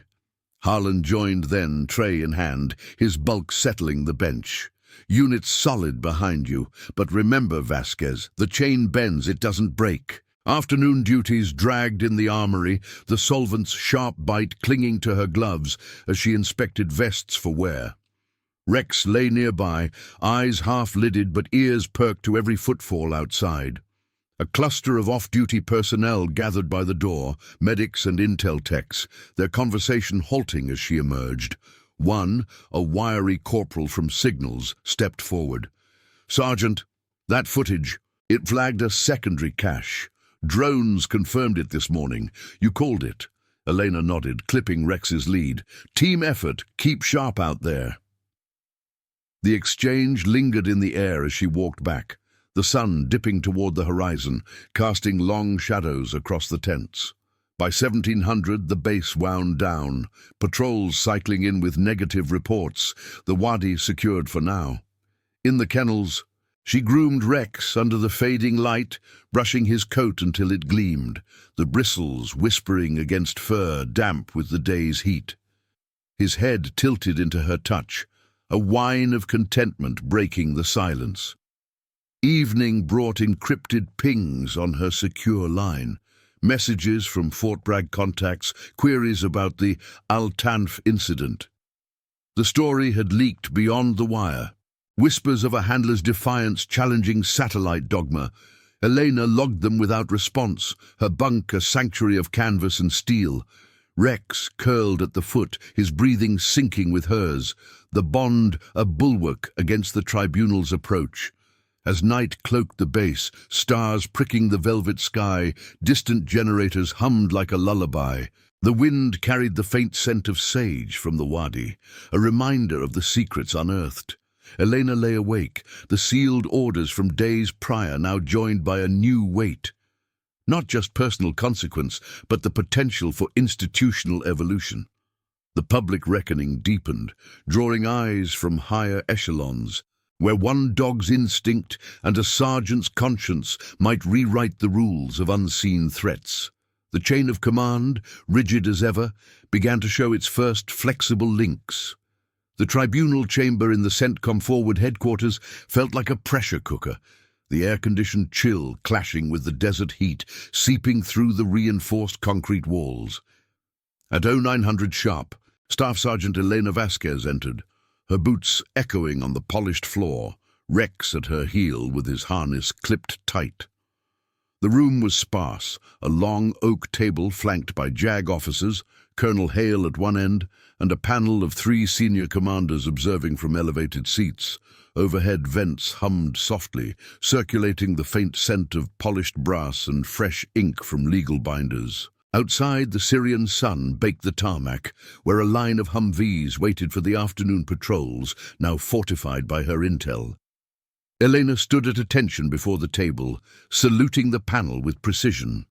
Harlan joined then, tray in hand, his bulk settling the bench. Units solid behind you, but remember, Vasquez, the chain bends, it doesn't break. Afternoon duties dragged in the armory, the solvent's sharp bite clinging to her gloves as she inspected vests for wear. Rex lay nearby, eyes half-lidded but ears perked to every footfall outside. A cluster of off-duty personnel gathered by the door, medics and intel techs, their conversation halting as she emerged. One, a wiry corporal from Signals, stepped forward. Sergeant, that footage, it flagged a secondary cache. Drones confirmed it this morning. You called it. Elena nodded, clipping Rex's lead. Team effort, keep sharp out there. The exchange lingered in the air as she walked back, the sun dipping toward the horizon, casting long shadows across the tents. By 1700, the base wound down, patrols cycling in with negative reports, the Wadi secured for now. In the kennels, she groomed Rex under the fading light, brushing his coat until it gleamed, the bristles whispering against fur damp with the day's heat. His head tilted into her touch, a whine of contentment breaking the silence. Evening brought encrypted pings on her secure line, messages from Fort Bragg contacts, queries about the Al-Tanf incident. The story had leaked beyond the wire. Whispers of a handler's defiance challenging satellite dogma. Elena logged them without response, her bunk a sanctuary of canvas and steel. Rex curled at the foot, his breathing syncing with hers, the bond a bulwark against the tribunal's approach. As night cloaked the base, stars pricking the velvet sky, distant generators hummed like a lullaby. The wind carried the faint scent of sage from the Wadi, a reminder of the secrets unearthed. Elena lay awake, the sealed orders from days prior now joined by a new weight. Not just personal consequence, but the potential for institutional evolution. The public reckoning deepened, drawing eyes from higher echelons. where one dog's instinct and a sergeant's conscience might rewrite the rules of unseen threats. The chain of command, rigid as ever, began to show its first flexible links. The tribunal chamber in the CENTCOM forward headquarters felt like a pressure cooker, the air-conditioned chill clashing with the desert heat seeping through the reinforced concrete walls. At 0900 sharp, Staff Sergeant Elena Vasquez entered, her boots echoing on the polished floor, Rex at her heel with his harness clipped tight. The room was sparse, a long oak table flanked by JAG officers, Colonel Hale at one end, and a panel of 3 senior commanders observing from elevated seats. Overhead vents hummed softly, circulating the faint scent of polished brass and fresh ink from legal binders. Outside, the Syrian sun baked the tarmac, where a line of Humvees waited for the afternoon patrols, now fortified by her intel. Elena stood at attention before the table, saluting the panel with precision.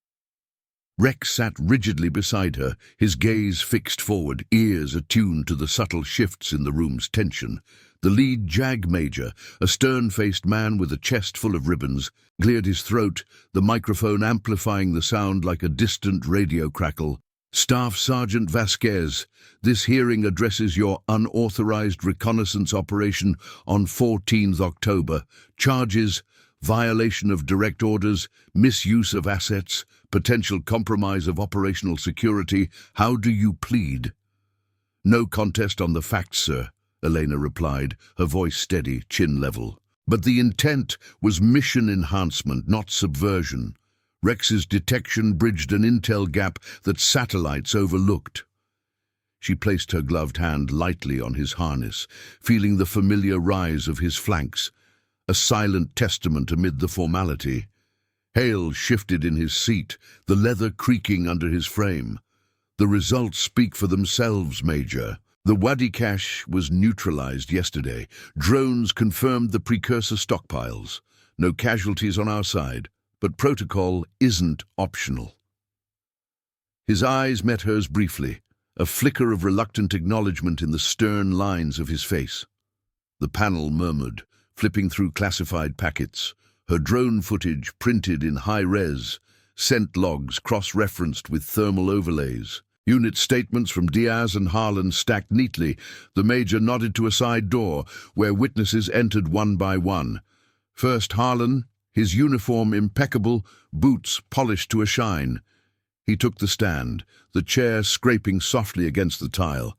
Rex sat rigidly beside her, his gaze fixed forward, ears attuned to the subtle shifts in the room's tension. The lead JAG major, a stern-faced man with a chest full of ribbons, cleared his throat, the microphone amplifying the sound like a distant radio crackle. Staff Sergeant Vasquez, this hearing addresses your unauthorized reconnaissance operation on 14th October. Charges: violation of direct orders, misuse of assets, potential compromise of operational security. How do you plead? No contest on the facts, sir, Elena replied, her voice steady, chin level. But the intent was mission enhancement, not subversion. Rex's detection bridged an intel gap that satellites overlooked. She placed her gloved hand lightly on his harness, feeling the familiar rise of his flanks, a silent testament amid the formality. Hale shifted in his seat, the leather creaking under his frame. The results speak for themselves, Major. The Wadi cache was neutralized yesterday. Drones confirmed the precursor stockpiles. No casualties on our side. But protocol isn't optional. His eyes met hers briefly, a flicker of reluctant acknowledgement in the stern lines of his face. The panel murmured, flipping through classified packets, her drone footage printed in high-res, scent logs cross-referenced with thermal overlays. Unit statements from Diaz and Harlan stacked neatly. The major nodded to a side door, where witnesses entered one by one. First Harlan, his uniform impeccable, boots polished to a shine. He took the stand, the chair scraping softly against the tile.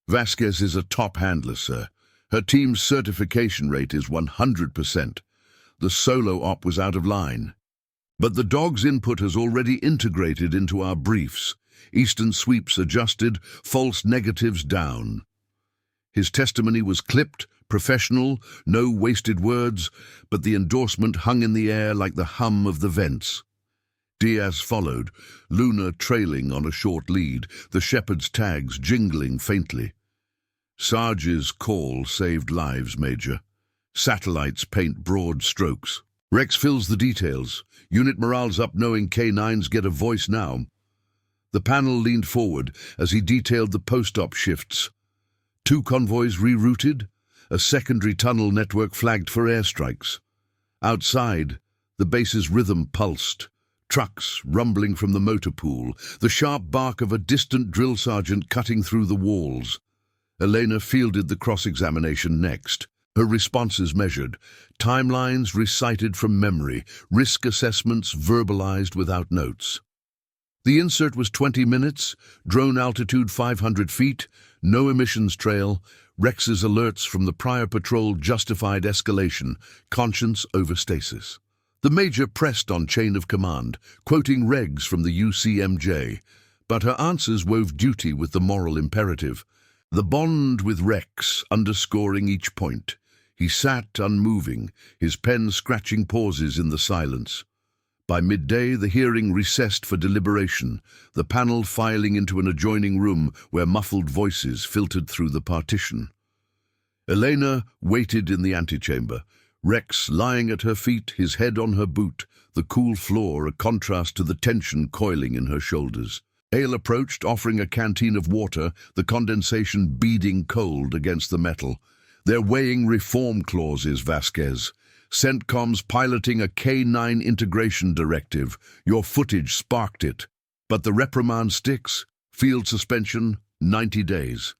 Vasquez is a top handler, sir. Her team's certification rate is 100%. The solo op was out of line. But the dog's input has already integrated into our briefs. Eastern sweeps adjusted, false negatives down. His testimony was clipped, professional, no wasted words, but the endorsement hung in the air like the hum of the vents. Diaz followed, Luna trailing on a short lead, the shepherd's tags jingling faintly. Sarge's call saved lives, Major. Satellites paint broad strokes. Rex fills the details. Unit morale's up knowing K9s get a voice now. The panel leaned forward as he detailed the post-op shifts. 2 convoys rerouted, a secondary tunnel network flagged for airstrikes. Outside, the base's rhythm pulsed, trucks rumbling from the motor pool, the sharp bark of a distant drill sergeant cutting through the walls. Elena fielded the cross-examination next, her responses measured, timelines recited from memory, risk assessments verbalized without notes. The insert was 20 minutes, drone altitude 500 feet, no emissions trail. Rex's alerts from the prior patrol justified escalation, conscience over stasis. The major pressed on chain of command, quoting regs from the UCMJ, but her answers wove duty with the moral imperative. The bond with Rex underscoring each point. He sat unmoving, his pen scratching pauses in the silence. By midday, the hearing recessed for deliberation, the panel filing into an adjoining room where muffled voices filtered through the partition. Elena waited in the antechamber, Rex lying at her feet, his head on her boot, the cool floor a contrast to the tension coiling in her shoulders. Hale approached, offering a canteen of water, the condensation beading cold against the metal. They're weighing reform clauses, Vasquez. CENTCOM's piloting a K9 integration directive. Your footage sparked it. But the reprimand sticks. Field suspension, 90 days.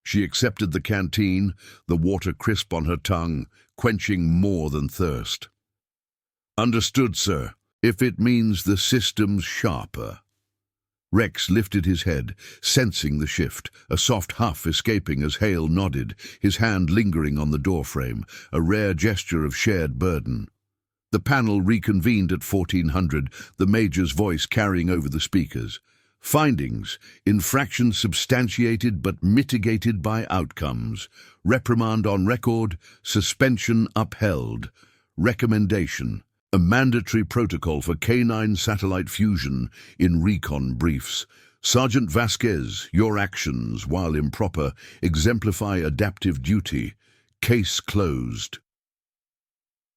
She accepted the canteen, the water crisp on her tongue, quenching more than thirst. Understood, sir, if it means the system's sharper. Rex lifted his head, sensing the shift, a soft huff escaping as Hale nodded, his hand lingering on the doorframe, a rare gesture of shared burden. The panel reconvened at 1400, the Major's voice carrying over the speakers. Findings: infraction substantiated but mitigated by outcomes. Reprimand on record, suspension upheld. Recommendation: a mandatory protocol for K9 satellite fusion in recon briefs. Sergeant Vasquez, your actions, while improper, exemplify adaptive duty. Case closed.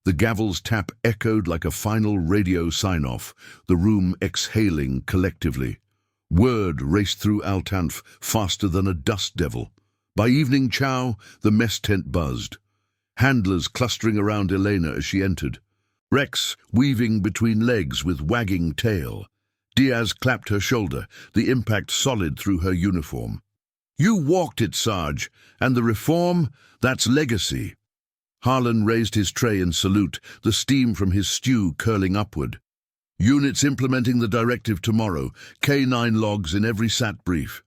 The gavel's tap echoed like a final radio sign-off, the room exhaling collectively. Word raced through Altanf faster than a dust devil. By evening chow, the mess tent buzzed. Handlers clustering around Elena as she entered. Rex weaving between legs with wagging tail. Diaz clapped her shoulder, the impact solid through her uniform. You walked it, Sarge, and the reform, that's legacy. Harlan raised his tray in salute, the steam from his stew curling upward. Units implementing the directive tomorrow, K9 logs in every SAT brief.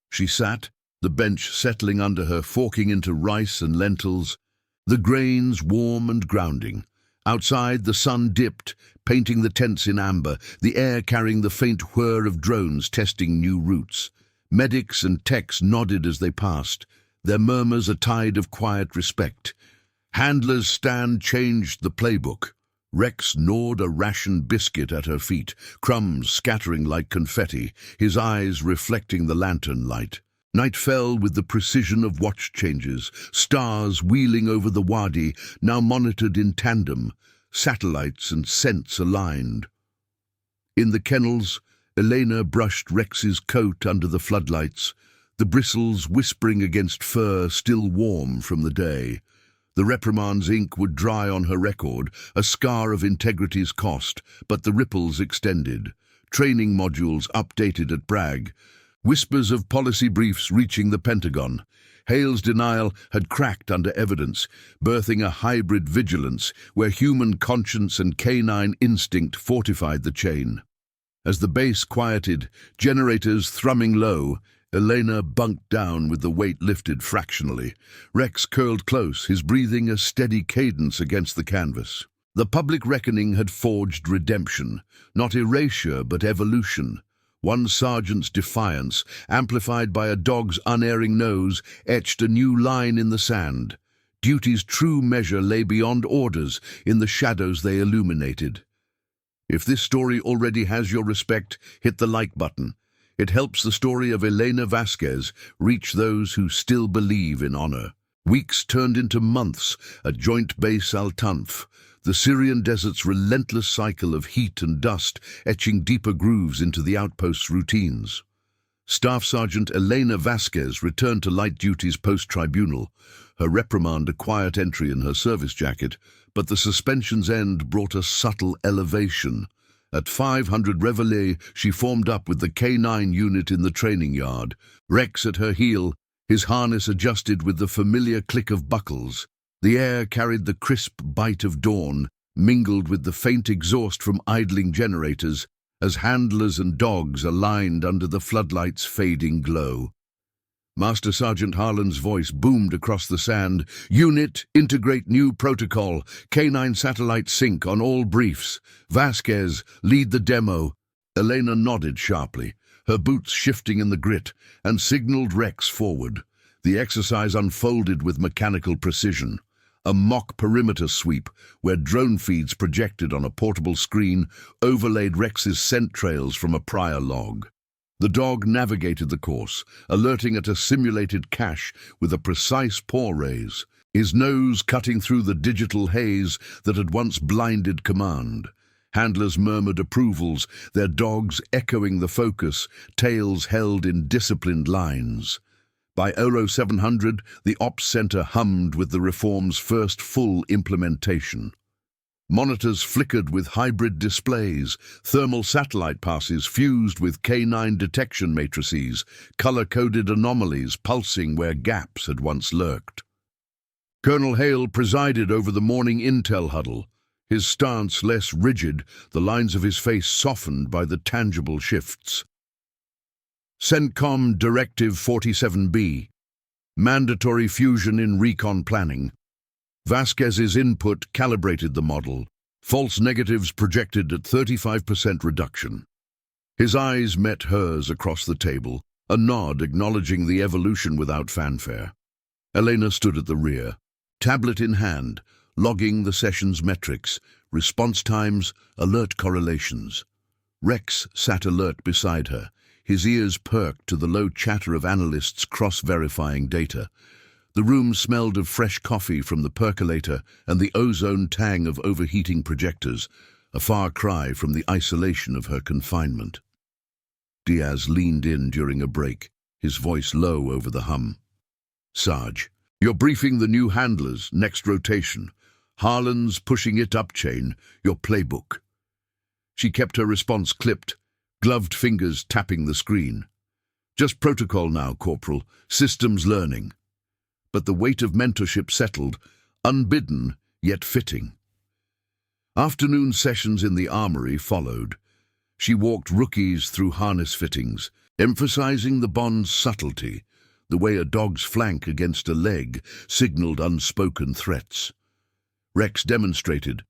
She sat, the bench settling under her, forking into rice and lentils, the grains warm and grounding. Outside, the sun dipped, painting the tents in amber, the air carrying the faint whir of drones testing new routes. Medics and techs nodded as they passed, their murmurs a tide of quiet respect. Handler's stand changed the playbook. Rex gnawed a ration biscuit at her feet, crumbs scattering like confetti, his eyes reflecting the lantern light. Night fell with the precision of watch changes, stars wheeling over the wadi, now monitored in tandem, satellites and scents aligned. In the kennels, Elena brushed Rex's coat under the floodlights, the bristles whispering against fur still warm from the day. The reprimand's ink would dry on her record, a scar of integrity's cost, but the ripples extended. Training modules updated at Bragg. Whispers of policy briefs reaching the Pentagon. Hale's denial had cracked under evidence, birthing a hybrid vigilance where human conscience and canine instinct fortified the chain. As the base quieted, generators thrumming low, Elena bunked down with the weight lifted fractionally. Rex curled close, his breathing a steady cadence against the canvas. The public reckoning had forged redemption, not erasure but evolution. One sergeant's defiance, amplified by a dog's unerring nose, etched a new line in the sand. Duty's true measure lay beyond orders, in the shadows they illuminated. If this story already has your respect, hit the like button. It helps the story of Elena Vasquez reach those who still believe in honor. Weeks turned into months at Joint Base Al-Tanf, the Syrian desert's relentless cycle of heat and dust etching deeper grooves into the outpost's routines. Staff Sergeant Elena Vasquez returned to light duty's post-tribunal, her reprimand a quiet entry in her service jacket, but the suspension's end brought a subtle elevation. At 500 Reveille, she formed up with the K9 unit in the training yard. Rex at her heel, his harness adjusted with the familiar click of buckles. The air carried the crisp bite of dawn, mingled with the faint exhaust from idling generators, as handlers and dogs aligned under the floodlight's fading glow. Master Sergeant Harlan's voice boomed across the sand. Unit, integrate new protocol. K9 satellite sync on all briefs. Vasquez, lead the demo. Elena nodded sharply, her boots shifting in the grit, and signaled Rex forward. The exercise unfolded with mechanical precision. A mock perimeter sweep, where drone feeds projected on a portable screen overlaid Rex's scent trails from a prior log. The dog navigated the course, alerting at a simulated cache with a precise paw raise, his nose cutting through the digital haze that had once blinded command. Handlers murmured approvals, their dogs echoing the focus, tails held in disciplined lines. By 0700, the Ops Center hummed with the reform's first full implementation. Monitors flickered with hybrid displays, thermal satellite passes fused with K9 detection matrices, color-coded anomalies pulsing where gaps had once lurked. Colonel Hale presided over the morning intel huddle, his stance less rigid, the lines of his face softened by the tangible shifts. CENTCOM Directive 47B. Mandatory fusion in recon planning. Vasquez's input calibrated the model. False negatives projected at 35% reduction. His eyes met hers across the table, a nod acknowledging the evolution without fanfare. Elena stood at the rear, tablet in hand, logging the session's metrics, response times, alert correlations. Rex sat alert beside her, his ears perked to the low chatter of analysts cross-verifying data. The room smelled of fresh coffee from the percolator and the ozone tang of overheating projectors, a far cry from the isolation of her confinement. Diaz leaned in during a break, his voice low over the hum. "Sarge, you're briefing the new handlers, next rotation. Harlan's pushing it upchain, your playbook." She kept her response clipped, gloved fingers tapping the screen. "Just protocol now, Corporal, systems learning." But the weight of mentorship settled, unbidden yet fitting. Afternoon sessions in the armory followed. She walked rookies through harness fittings, emphasizing the bond's subtlety, the way a dog's flank against a leg signaled unspoken threats. Rex demonstrated,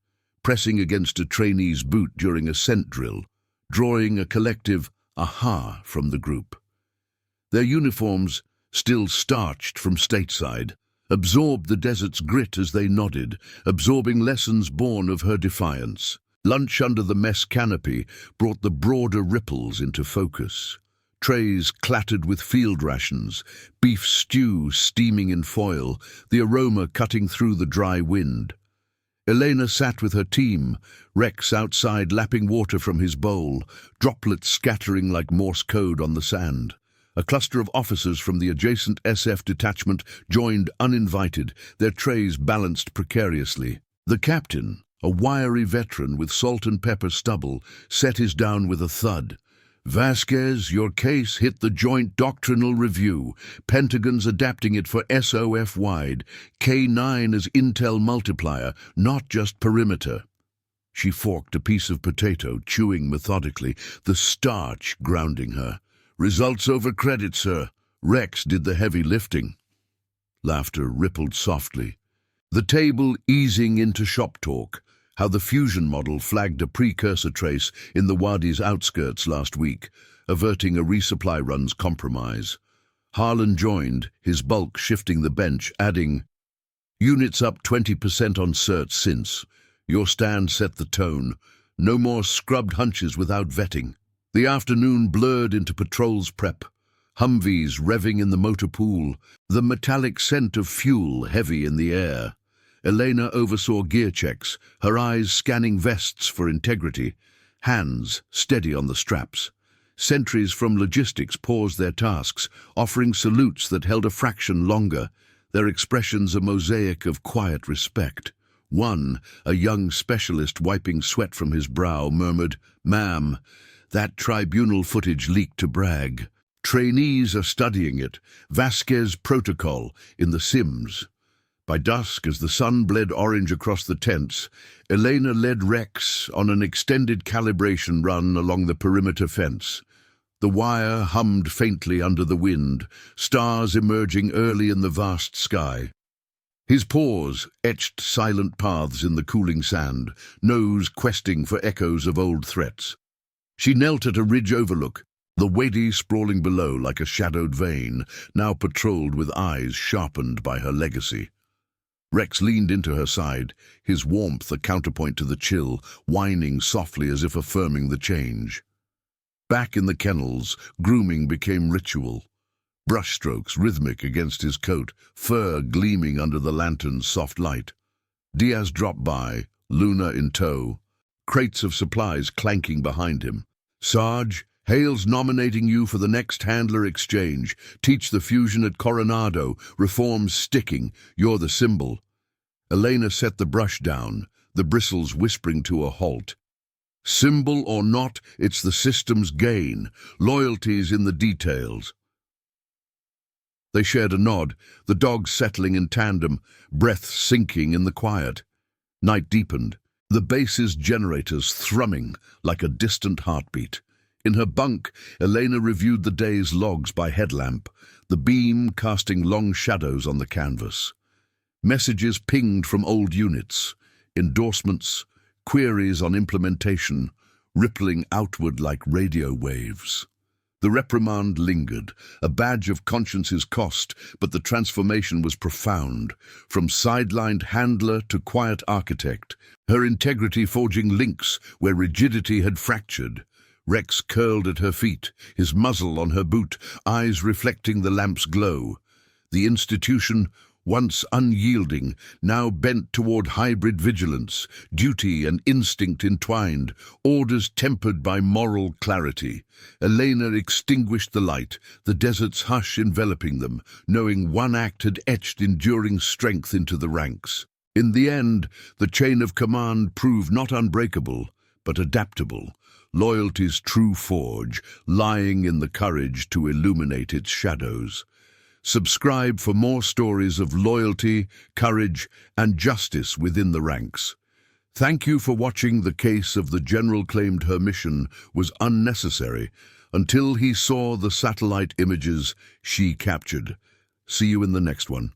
pressing against a trainee's boot during a scent drill, drawing a collective aha from the group. Their uniforms, still starched from stateside, absorbed the desert's grit as they nodded, absorbing lessons born of her defiance. Lunch under the mess canopy brought the broader ripples into focus. Trays clattered with field rations, beef stew steaming in foil, the aroma cutting through the dry wind. Elena sat with her team, Rex outside lapping water from his bowl, droplets scattering like Morse code on the sand. A cluster of officers from the adjacent SF detachment joined uninvited, their trays balanced precariously. The captain, a wiry veteran with salt and pepper stubble, set his down with a thud. "Vasquez, your case hit the Joint Doctrinal Review. Pentagon's adapting it for SOF-wide. K9 as intel multiplier, not just perimeter." She forked a piece of potato, chewing methodically, the starch grounding her. "Results over credit, sir. Rex did the heavy lifting." Laughter rippled softly. The table easing into shop talk, how the fusion model flagged a precursor trace in the Wadi's outskirts last week, averting a resupply run's compromise. Harlan joined, his bulk shifting the bench, adding, "Units up 20% on certs since. Your stand set the tone. No more scrubbed hunches without vetting." The afternoon blurred into patrol's prep, Humvees revving in the motor pool, the metallic scent of fuel heavy in the air. Elena oversaw gear checks, her eyes scanning vests for integrity, hands steady on the straps. Sentries from logistics paused their tasks, offering salutes that held a fraction longer, their expressions a mosaic of quiet respect. One, a young specialist wiping sweat from his brow, murmured, "Ma'am, that tribunal footage leaked to Bragg. Trainees are studying it, Vasquez protocol, in the Sims." By dusk, as the sun bled orange across the tents, Elena led Rex on an extended calibration run along the perimeter fence. The wire hummed faintly under the wind, stars emerging early in the vast sky. His paws etched silent paths in the cooling sand, nose questing for echoes of old threats. She knelt at a ridge overlook, the Wadi sprawling below like a shadowed vein, now patrolled with eyes sharpened by her legacy. Rex leaned into her side, his warmth a counterpoint to the chill, whining softly as if affirming the change. Back in the kennels, grooming became ritual. Brushstrokes rhythmic against his coat, fur gleaming under the lantern's soft light. Diaz dropped by, Luna in tow, crates of supplies clanking behind him. "Sarge, Hale's nominating you for the next Handler Exchange. Teach the fusion at Coronado. Reforms sticking. You're the symbol. Elena set the brush down, the bristles whispering to a halt. Symbol or not, it's the system's gain. Loyalty's in the details. They shared a nod, the dogs settling in tandem, breath sinking in the quiet. Night deepened, the base's generators thrumming like a distant heartbeat. In her bunk, Elena reviewed the day's logs by headlamp, the beam casting long shadows on the canvas. Messages pinged from old units, endorsements, queries on implementation, rippling outward like radio waves. The reprimand lingered, a badge of conscience's cost, but the transformation was profound. From sidelined handler to quiet architect, her integrity forging links where rigidity had fractured. Rex curled at her feet, his muzzle on her boot, eyes reflecting the lamp's glow. The institution, once unyielding, now bent toward hybrid vigilance, duty and instinct entwined, orders tempered by moral clarity. Elena extinguished the light, the desert's hush enveloping them, knowing one act had etched enduring strength into the ranks. In the end, the chain of command proved not unbreakable, but adaptable. Loyalty's true forge, lying in the courage to illuminate its shadows. Subscribe for more stories of loyalty, courage, and justice within the ranks. Thank you for watching. The case of the general claimed her mission was unnecessary until he saw the satellite images she captured. See you in the next one.